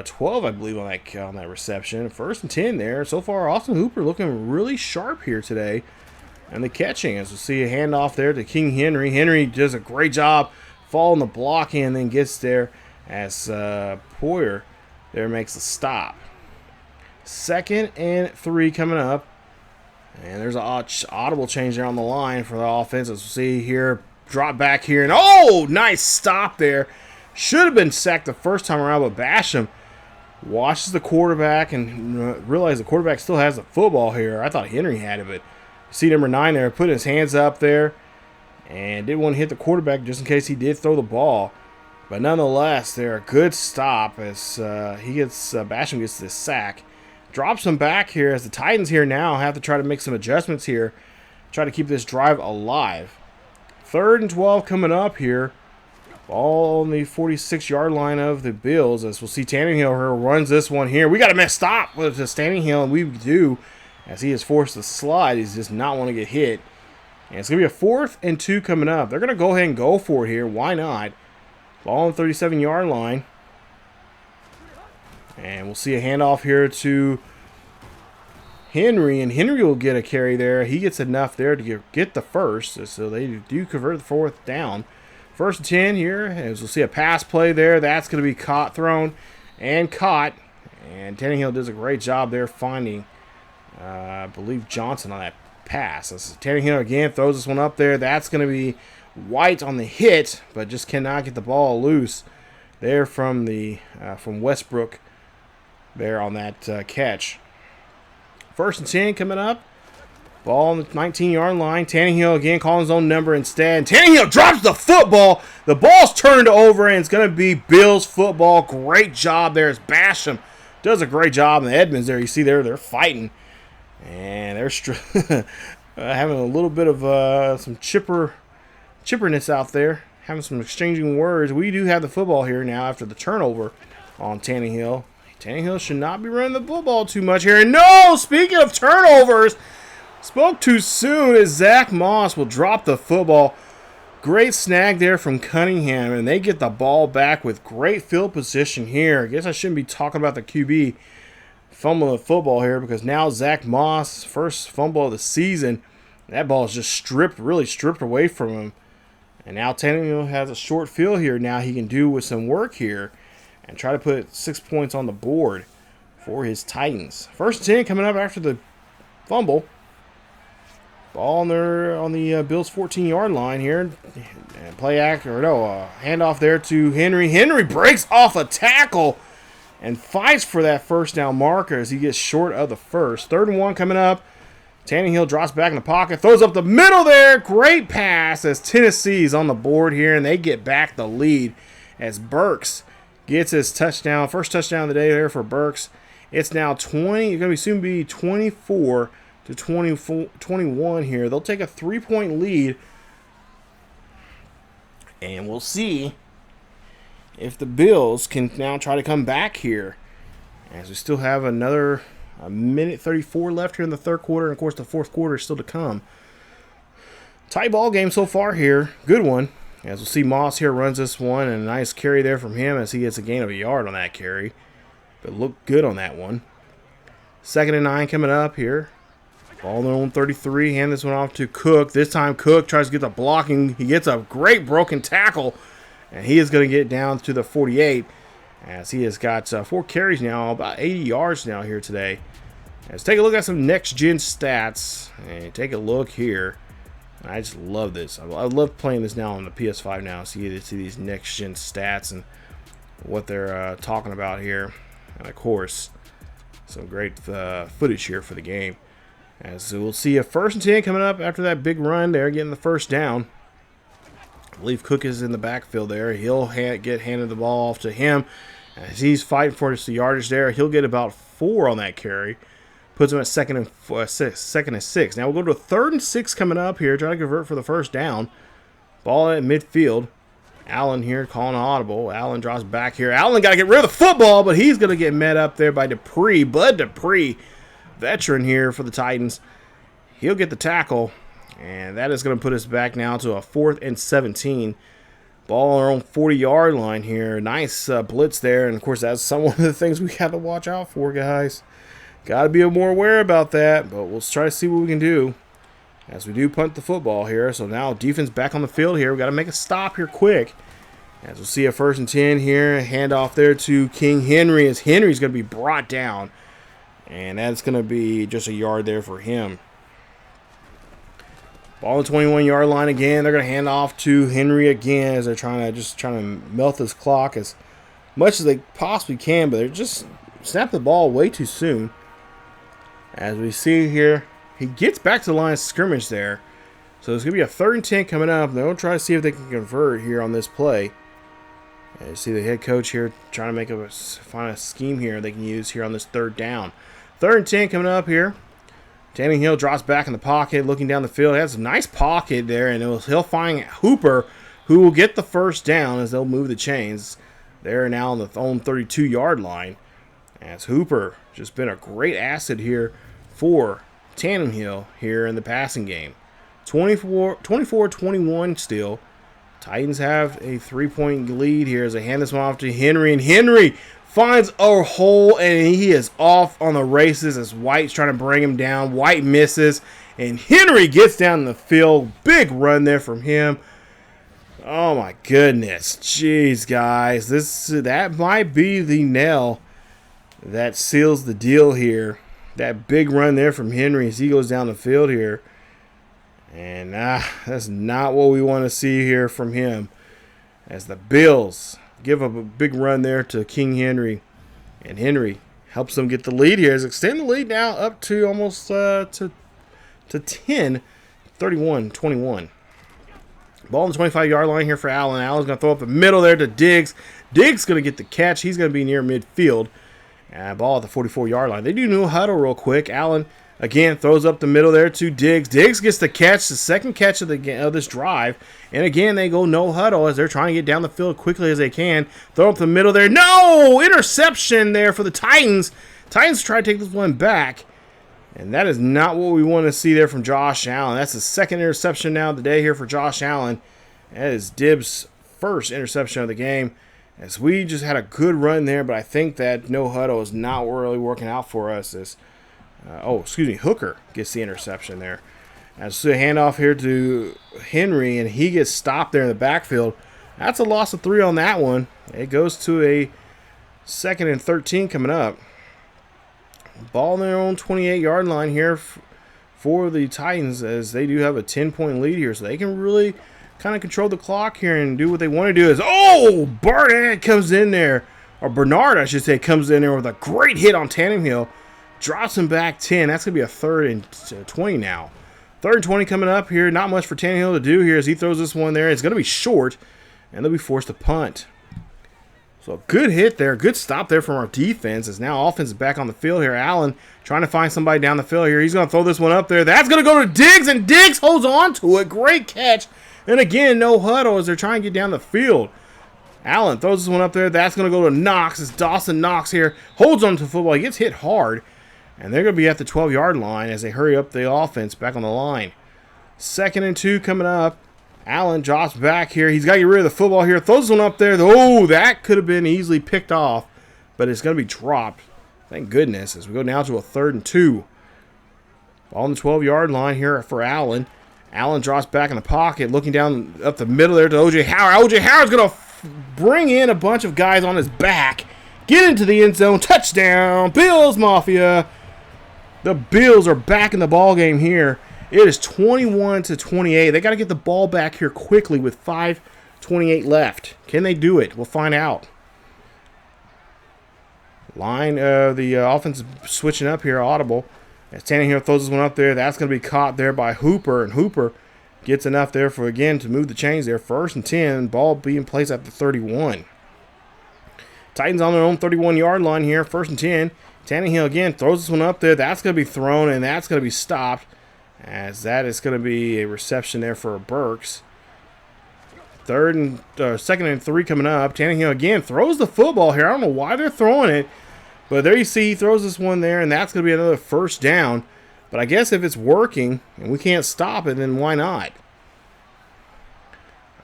12, I believe, on that reception. 1st and 10 there. So far, Austin Hooper looking really sharp here today. And the catching, as we'll see a handoff there to King Henry. Henry does a great job following the blocking and then gets there as Poyer there makes a stop. 2nd and 3 coming up. And there's an audible change there on the line for the offense. As we'll see here, drop back here. And oh, nice stop there. Should have been sacked the first time around, but Basham watches the quarterback and realizes the quarterback still has the football here. I thought Henry had it, but see number 9 there, putting his hands up there and didn't want to hit the quarterback just in case he did throw the ball. But nonetheless, they're a good stop as Basham gets this sack. Drops him back here as the Titans here now have to try to make some adjustments here. Try to keep this drive alive. 3rd and 12 coming up here. Ball on the 46-yard line of the Bills, as we'll see Tannehill here runs this one here. We got to stop with the Tannehill, and we do, as he is forced to slide. He's just not want to get hit. And it's going to be a 4th and 2 coming up. They're going to go ahead and go for it here. Why not? Ball on the 37-yard line. And we'll see a handoff here to Henry, and Henry will get a carry there. He gets enough there to get the first, so they do convert the 4th down. 1st and 10 here, as we'll see a pass play there. That's going to be thrown and caught. And Tannehill does a great job there finding, I believe, Johnson on that pass. Tannehill again throws this one up there. That's going to be White on the hit, but just cannot get the ball loose there from Westbrook there on that catch. 1st and 10 coming up. Ball on the 19-yard line. Tannehill again calling his own number instead. Tannehill drops the football. The ball's turned over, and it's going to be Bills football. Great job there as Basham does a great job. And the Edmonds there, you see there, they're fighting. And they're having a little bit of some chipperness out there. Having some exchanging words. We do have the football here now after the turnover on Tannehill. Tannehill should not be running the football too much here. And no, speaking of turnovers, spoke too soon as Zach Moss will drop the football. Great snag there from Cunningham, and they get the ball back with great field position here. I guess I shouldn't be talking about the QB fumbling the football here because now Zach Moss, first fumble of the season, that ball is just really stripped away from him. And now Tannehill has a short field here now he can do with some work here and try to put 6 points on the board for his Titans. 1st and 10 coming up after the fumble. Ball on the Bills 14-yard line here. And play act, or no, handoff there to Henry. Henry breaks off a tackle and fights for that first down marker as he gets short of the first. 3rd and 1 coming up. Tannehill drops back in the pocket, throws up the middle there. Great pass as Tennessee's on the board here, and they get back the lead as Burks gets his touchdown. First touchdown of the day there for Burks. It's now 20. It's going to soon be 24 to 21 here. They'll take a 3-point lead, and we'll see if the Bills can now try to come back here, as we still have another a minute 34 left here in the 3rd quarter, and of course the 4th quarter is still to come. Tight ball game so far here. Good one. As we'll see, Moss here runs this one, and a nice carry there from him as he gets a gain of a yard on that carry. But looked good on that one. 2nd and 9 coming up here. Ball on their own 33. Hand this one off to Cook. This time Cook tries to get the blocking. He gets a great broken tackle, and he is going to get down to the 48. As he has got 4 carries now, about 80 yards now here today. Let's take a look at some next-gen stats. And take a look here. I just love this. I love playing this now on the PS5 now. So you get to see these next-gen stats and what they're talking about here. And, of course, some great footage here for the game. As we'll see a 1st and 10 coming up after that big run there, getting the first down. I believe Cook is in the backfield there. He'll get handed the ball off to him. As he's fighting for just the yardage there, he'll get about 4 on that carry. Puts him at 2nd and 6. Now we'll go to a 3rd and 6 coming up here. Try to convert for the first down. Ball at midfield. Allen here calling an audible. Allen drops back here. Allen got to get rid of the football, but he's going to get met up there by Dupree. Bud Dupree, veteran here for the Titans. He'll get the tackle, and that is going to put us back now to a 4th and 17. Ball on our own 40-yard line here. Nice blitz there. And, of course, that's one of the things we got to watch out for, guys. Got to be more aware about that, but we'll try to see what we can do as we do punt the football here. So now defense back on the field here. We got to make a stop here quick. As we'll see a 1st and 10 here. Handoff there to King Henry as Henry's going to be brought down. And that's going to be just a yard there for him. Ball on the 21-yard line again. They're going to hand off to Henry again as they're trying to melt this clock as much as they possibly can, but they're just snapping the ball way too soon. As we see here, he gets back to the line of scrimmage there. So it's going to be a 3rd and 10 coming up. They're going to try to see if they can convert here on this play. And you see the head coach here trying to find a scheme here they can use here on this 3rd down. 3rd and 10 coming up here. Tannehill drops back in the pocket, looking down the field. He has a nice pocket there, and he'll find Hooper, who will get the first down as they'll move the chains. They're now on the own 32-yard line. As Hooper just been a great asset here for Tannehill here in the passing game. 24-21 still. Titans have a 3-point lead here as they hand this one off to Henry, and Henry finds a hole, and he is off on the races as White's trying to bring him down. White misses, and Henry gets down the field. Big run there from him. Oh, my goodness. Jeez, guys. That might be the nail that seals the deal here. That big run there from Henry as he goes down the field here. And that's not what we want to see here from him. As the Bills give up a big run there to King Henry. And Henry helps them get the lead here. Extend the lead now up to almost to 10, 31-21. Ball on the 25-yard line here for Allen. Allen's going to throw up the middle there to Diggs. Diggs going to get the catch. He's going to be near midfield. Ball at the 44-yard line. They do no huddle real quick. Allen, again, throws up the middle there to Diggs. Diggs gets the catch, the second catch of this drive. And again, they go no huddle as they're trying to get down the field quickly as they can. Throw up the middle there. No! Interception there for the Titans. Titans try to take this one back. And that is not what we want to see there from Josh Allen. That's the second interception now of the day here for Josh Allen. That is Dibbs' first interception of the game. As we just had a good run there, but I think that no huddle is not really working out for us. Hooker gets the interception there. As the handoff here to Henry, and he gets stopped there in the backfield. That's a loss of 3 on that one. It goes to a 2nd and 13 coming up. Ball on their own 28-yard line here for the Titans, as they do have a 10-point lead here, so they can really kind of control the clock here and do what they want to do. Barnett comes in there, or Bernard, I should say, comes in there with a great hit on Tannehill, drops him back 10. That's going to be a 3rd and 20 now. 3rd and 20 coming up here. Not much for Tannehill to do here as he throws this one there. It's going to be short, and they'll be forced to punt. So good hit there, good stop there from our defense, as now offense is back on the field here. Allen trying to find somebody down the field here. He's going to throw this one up there. That's going to go to Diggs, and Diggs holds on to it. Great catch. And again, no huddle as they're trying to get down the field. Allen throws this one up there. That's going to go to Knox. It's Dawson Knox here. Holds on to the football. He gets hit hard. And they're going to be at the 12-yard line as they hurry up the offense back on the line. 2nd and 2 coming up. Allen drops back here. He's got to get rid of the football here. Throws one up there. Oh, that could have been easily picked off, but it's going to be dropped. Thank goodness, as we go now to a 3rd and 2. Ball on the 12-yard line here for Allen. Allen drops back in the pocket, looking down up the middle there to O.J. Howard. O.J. Howard's going to bring in a bunch of guys on his back. Get into the end zone. Touchdown, Bills Mafia. The Bills are back in the ball game here. It is 21-28. They got to get the ball back here quickly with 5:28 left. Can they do it? We'll find out. The offense is switching up here, audible. As Tannehill throws this one up there, that's going to be caught there by Hooper, and Hooper gets enough there for, again, to move the chains there. 1st and 10, ball being placed at the 31. Titans on their own 31-yard line here, 1st and 10. Tannehill again throws this one up there. That's going to be thrown, and that's going to be stopped, as that is going to be a reception there for Burks. 2nd and 3 coming up. Tannehill again throws the football here. I don't know why they're throwing it, but there you see he throws this one there, and that's going to be another 1st down. But I guess if it's working and we can't stop it, then why not?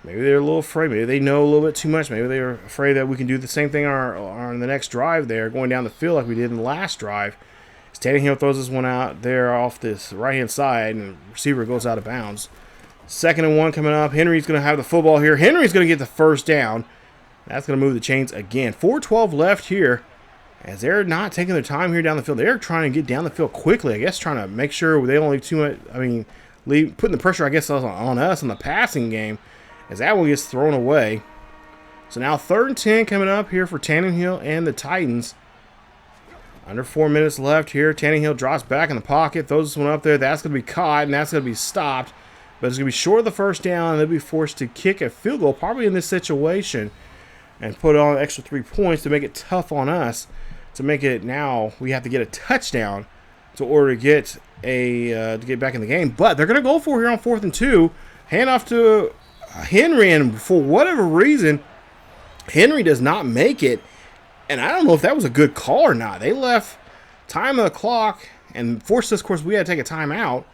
Maybe they're a little afraid. Maybe they know a little bit too much. Maybe they're afraid that we can do the same thing on the next drive there, going down the field like we did in the last drive. As Tannehill throws this one out there off this right-hand side, and the receiver goes out of bounds. 2nd and 1 coming up. Henry's going to have the football here. Henry's going to get the 1st down. That's going to move the chains again. 4:12 left here, as they're not taking their time here down the field. They're trying to get down the field quickly. I guess trying to make sure they don't leave too much. Putting the pressure, I guess, on us in the passing game, as that one gets thrown away. So now 3rd and 10 coming up here for Tannehill and the Titans. Under 4 minutes left here. Tannehill drops back in the pocket, throws this one up there. That's going to be caught, and that's going to be stopped. But it's going to be short of the 1st down, and they'll be forced to kick a field goal, probably in this situation, and put on an extra 3 points to make it tough on us. To make it now, we have to get a touchdown in order to get back in the game. But they're going to go for here on 4th and 2. Hand off to Henry, and for whatever reason, Henry does not make it. And I don't know if that was a good call or not. They left time of the clock and forced us, of course, we had to take a timeout.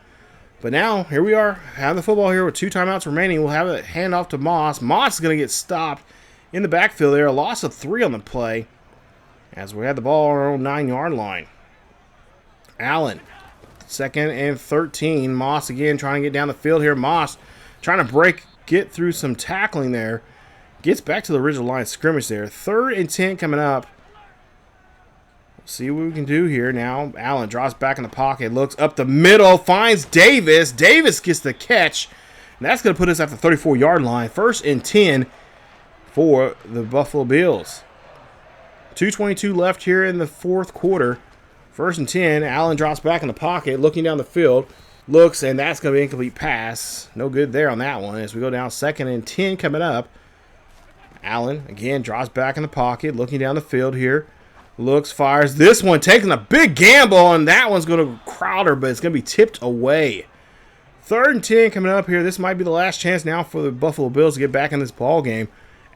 But now, here we are, having the football here with 2 timeouts remaining. We'll have it hand off to Moss. Moss is going to get stopped in the backfield there. A loss of 3 on the play, as we had the ball on our own 9-yard line. Allen, 2nd and 13. Moss again trying to get down the field here. Moss trying to get through some tackling there. Gets back to the original line of scrimmage there. 3rd and 10 coming up. See what we can do here now. Allen drops back in the pocket, looks up the middle, finds Davis. Davis gets the catch. And that's going to put us at the 34-yard line. 1st and 10 for the Buffalo Bills. 2:22 left here in the 4th quarter. 1st and 10. Allen drops back in the pocket, looking down the field. Looks, and that's going to be an incomplete pass. No good there on that one as we go down 2nd and 10 coming up. Allen, again, drops back in the pocket, looking down the field here. Looks, fires. This one taking a big gamble, and that one's going to Crowder, but it's going to be tipped away. 3rd and 10 coming up here. This might be the last chance now for the Buffalo Bills to get back in this ball game.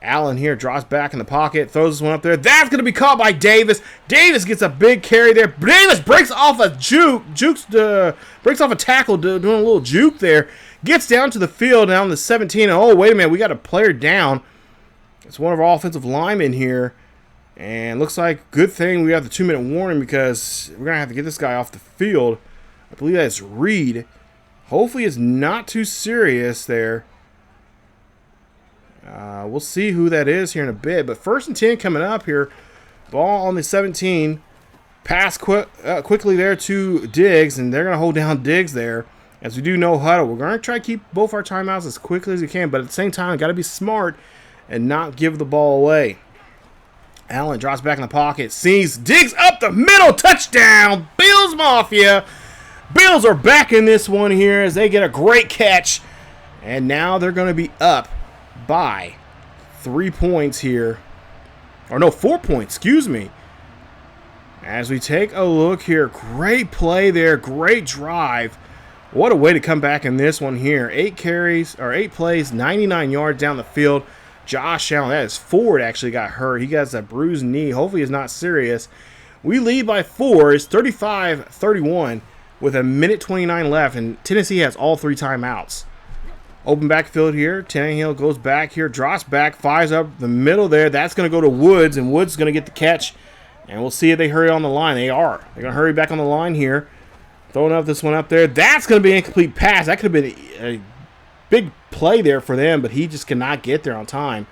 Allen here drops back in the pocket, throws this one up there. That's going to be caught by Davis. Davis gets a big carry there. Davis breaks off a breaks off a tackle, doing a little juke there. Gets down to the field, down to 17. Oh, wait a minute, we got a player down. It's one of our offensive linemen here. And looks like good thing we got the 2-minute warning, because we're going to have to get this guy off the field. I believe that's Reed. Hopefully it's not too serious there. We'll see who that is here in a bit. But 1st and 10 coming up here. Ball on the 17. Pass quickly there to Diggs, and they're going to hold down Diggs there. As we do no huddle, we're going to try to keep both our timeouts as quickly as we can, but at the same time, got to be smart and not give the ball away. Allen drops back in the pocket, sees Diggs up the middle, touchdown, Bills Mafia. Bills are back in this one here as they get a great catch, and now they're going to be up by 3 points here. Or no, 4 points, excuse me. As we take a look here, great play there, great drive. What a way to come back in this one here. 8 plays, 99 yards down the field. Josh Allen, that is Ford, actually got hurt. He got a bruised knee. Hopefully it's not serious. We lead by 4. It's 35-31 with a minute 29 left, and Tennessee has all 3 timeouts. Open backfield here. Tannehill goes back here, drops back, fires up the middle there. That's going to go to Woods, and Woods is going to get the catch. And we'll see if they hurry on the line. They are. They're going to hurry back on the line here. Throwing up this one up there. That's going to be an incomplete pass. That could have been a big play there for them, but he just cannot get there on time.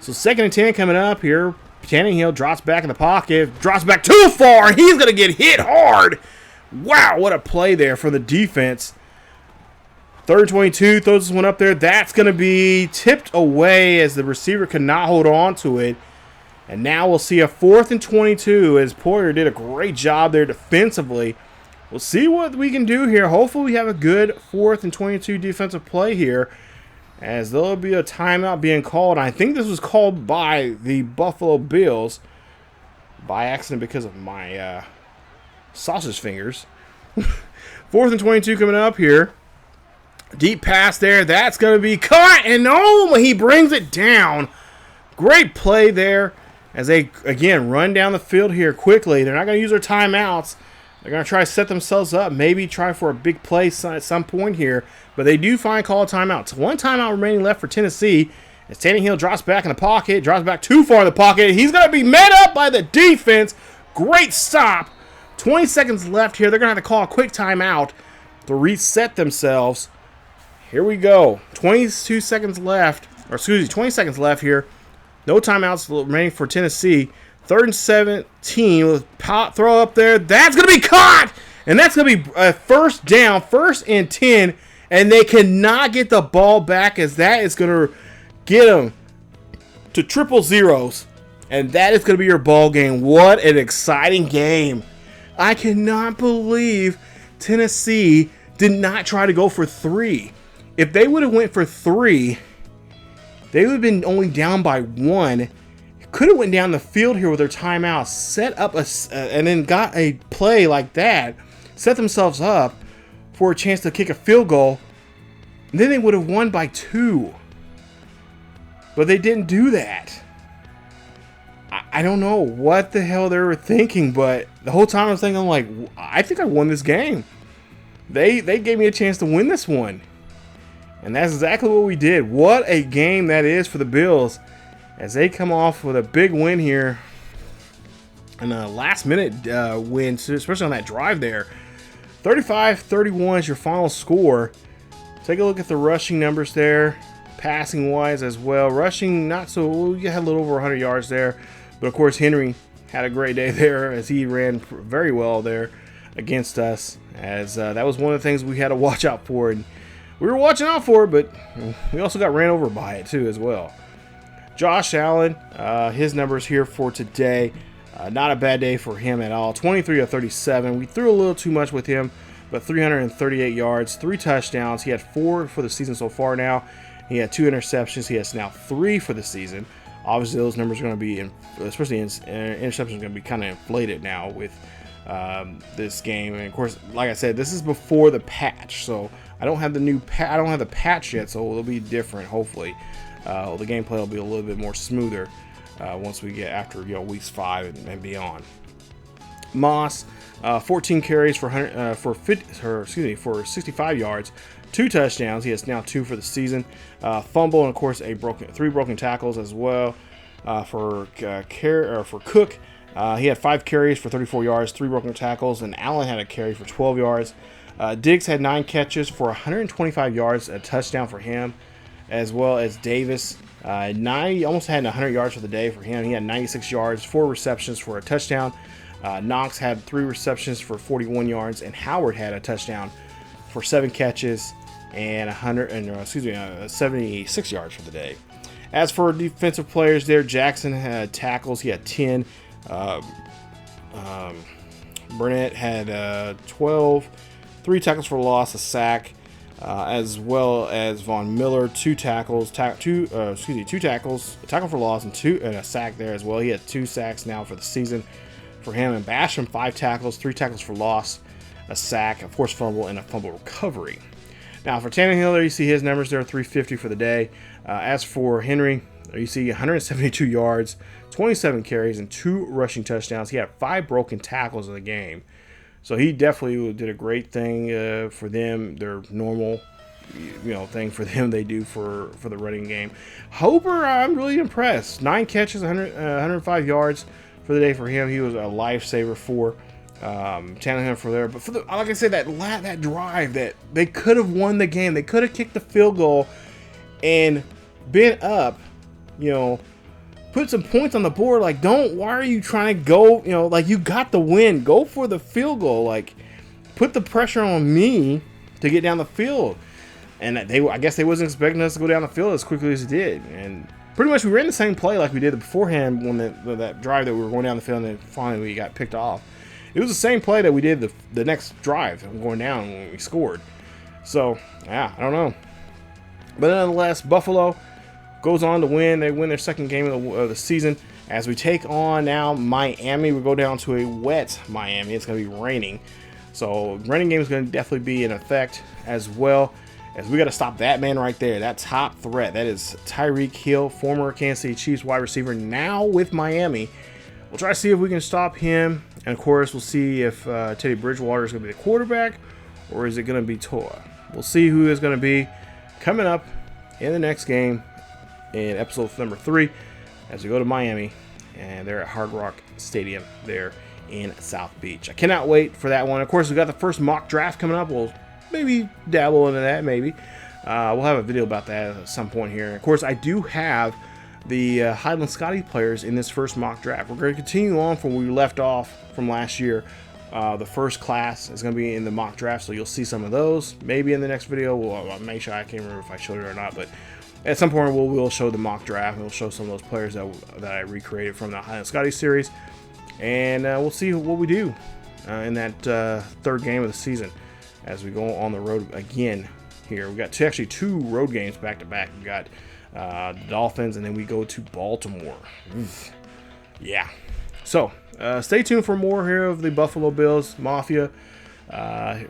So 2nd and 10 coming up here. Tannehill drops back in the pocket. Drops back too far, and he's going to get hit hard. Wow, what a play there from the defense. 3rd and 22. Throws this one up there. That's going to be tipped away as the receiver could not hold on to it. And now we'll see a 4th and 22 as Poyer did a great job there defensively. We'll see what we can do here. Hopefully we have a good 4th and 22 defensive play here, as there'll be a timeout being called. I think this was called by the Buffalo Bills by accident because of my sausage fingers. 4th and 22 coming up here. Deep pass there. That's going to be caught, and oh, he brings it down. Great play there as they, again, run down the field here quickly. They're not going to use their timeouts. They're going to try to set themselves up, maybe try for a big play at some point here. But they do find call timeouts. 1 timeout remaining left for Tennessee. As Tannehill drops back in the pocket, drops back too far in the pocket. He's going to be met up by the defense. Great stop. 20 seconds left here. They're going to have to call a quick timeout to reset themselves. Here we go. 22 seconds left. Or excuse me, 20 seconds left here. No timeouts remaining for Tennessee. 3rd and 17 with pop throw up there. That's going to be caught. And that's going to be a 1st down, 1st and 10. And they cannot get the ball back, as that is going to get them to triple zeros. And that is going to be your ball game. What an exciting game. I cannot believe Tennessee did not try to go for 3. If they would have went for 3, they would have been only down by 1. Could have went down the field here with their timeout, set up and then got a play like that, set themselves up for a chance to kick a field goal. And then they would have won by 2. But they didn't do that. I don't know what the hell they were thinking, but the whole time I was thinking, like, I think I won this game. They gave me a chance to win this one. And that's exactly what we did. What a game that is for the Bills, as they come off with a big win here. And a last-minute win, especially on that drive there. 35-31 is your final score. Take a look at the rushing numbers there. Passing-wise as well. Rushing, not so... You had a little over 100 yards there. But, of course, Henry had a great day there as he ran very well there against us. As that was one of the things we had to watch out for. And we were watching out for it, but we also got ran over by it, too, as well. Josh Allen, his numbers here for today. Not a bad day for him at all. 23 of 37. We threw a little too much with him, but 338 yards, 3 touchdowns. He had 4 for the season so far now. He had 2 interceptions. He has now 3 for the season. Obviously, those numbers are going to be, especially interceptions, are going to be kind of inflated now with this game. And of course, like I said, this is before the patch, so I don't have the patch yet, so it'll be different. Hopefully, the gameplay will be a little bit more smoother once we get after weeks 5 and beyond. Moss, 14 carries for 65 yards, 2 touchdowns. He has now 2 for the season. Fumble, and of course 3 broken tackles as well. For Cook, he had 5 carries for 34 yards, 3 broken tackles, and Allen had a carry for 12 yards. Diggs had 9 catches for 125 yards, a touchdown for him, as well as Davis. Almost had 100 yards for the day for him. He had 96 yards, 4 receptions for a touchdown. Knox had 3 receptions for 41 yards, and Howard had a touchdown for 7 catches and 76 yards for the day. As for defensive players there, Jackson had tackles. He had 10. Burnett had 12. 3 tackles for loss, a sack, as well as Von Miller, 2 tackles, 2 tackles, a tackle for loss, and a sack there as well. He had 2 sacks now for the season for him. And Basham, 5 tackles, 3 tackles for loss, a sack, a forced fumble, and a fumble recovery. Now for Tannehill, there you see his numbers there, 350 for the day. As for Henry, you see 172 yards, 27 carries, and 2 rushing touchdowns. He had 5 broken tackles in the game. So he definitely did a great thing for them. Their normal, thing for them they do for the running game. Hooper, I'm really impressed. 9 catches, 105 yards for the day for him. He was a lifesaver for Tannehill for there. But like I said, that drive that they could have won the game. They could have kicked the field goal and been up, put some points on the board. Like, why are you trying to go, like, you got the win. Go for the field goal. Like, put the pressure on me to get down the field. And I guess they wasn't expecting us to go down the field as quickly as it did. And pretty much we ran the same play like we did beforehand when that drive that we were going down the field and then finally we got picked off. It was the same play that we did the next drive going down when we scored. So, yeah, I don't know. But nonetheless, Buffalo goes on to win. They win their second game of the season. As we take on now Miami, we go down to a wet Miami. It's going to be raining. So running game is going to definitely be in effect as well. As we got to stop that man right there. That top threat. That is Tyreek Hill, former Kansas City Chiefs wide receiver, now with Miami. We'll try to see if we can stop him. And of course, we'll see if Teddy Bridgewater is going to be the quarterback or is it going to be Tua. We'll see who is going to be coming up in the next game in episode number 3 as we go to Miami, and they're at Hard Rock Stadium there in South Beach. I cannot wait for that one. Of course, we got the first mock draft coming up. We'll maybe dabble into that, maybe. We'll have a video about that at some point here. And of course, I do have the Highland Scotty players in this first mock draft. We're going to continue on from where we left off from last year. The first class is going to be in the mock draft, so you'll see some of those. Maybe in the next video, I'll make sure. I can't remember if I showed it or not, but at some point we'll show the mock draft, and we'll show some of those players that I recreated from the Highland Scotty series, and we'll see what we do in that third game of the season as we go on the road again here. We got two road games back to back. We got Dolphins, and then we go to Baltimore. Yeah. So stay tuned for more here of the Buffalo Bills Mafia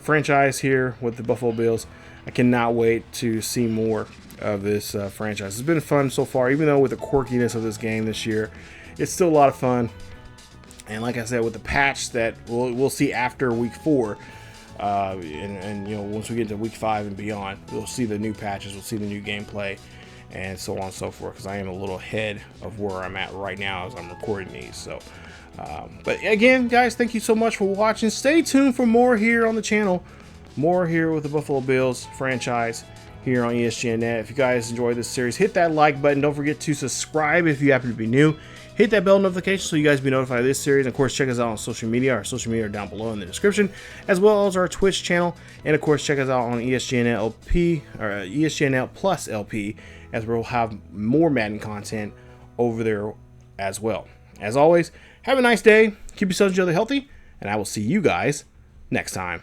franchise here with the Buffalo Bills. I cannot wait to see more of this franchise. It's been fun so far, even though with the quirkiness of this game this year, it's still a lot of fun. And like I said, with the patch that we'll see after week 4, and once we get to week 5 and beyond, we'll see the new patches, we'll see the new gameplay, and so on and so forth. Because I am a little ahead of where I'm at right now as I'm recording these. So, but again, guys, thank you so much for watching. Stay tuned for more here on the channel, more here with the Buffalo Bills franchise here on ESGNet. If you guys enjoyed this series, hit that like button. Don't forget to subscribe if you happen to be new. Hit that bell notification so you guys be notified of this series. And of course, check us out on social media. Our social media are down below in the description, as well as our Twitch channel. And of course, check us out on ESGNet LP or ESGNet Plus LP, as we'll have more Madden content over there as well. As always, have a nice day. Keep yourselves and each other healthy, and I will see you guys next time.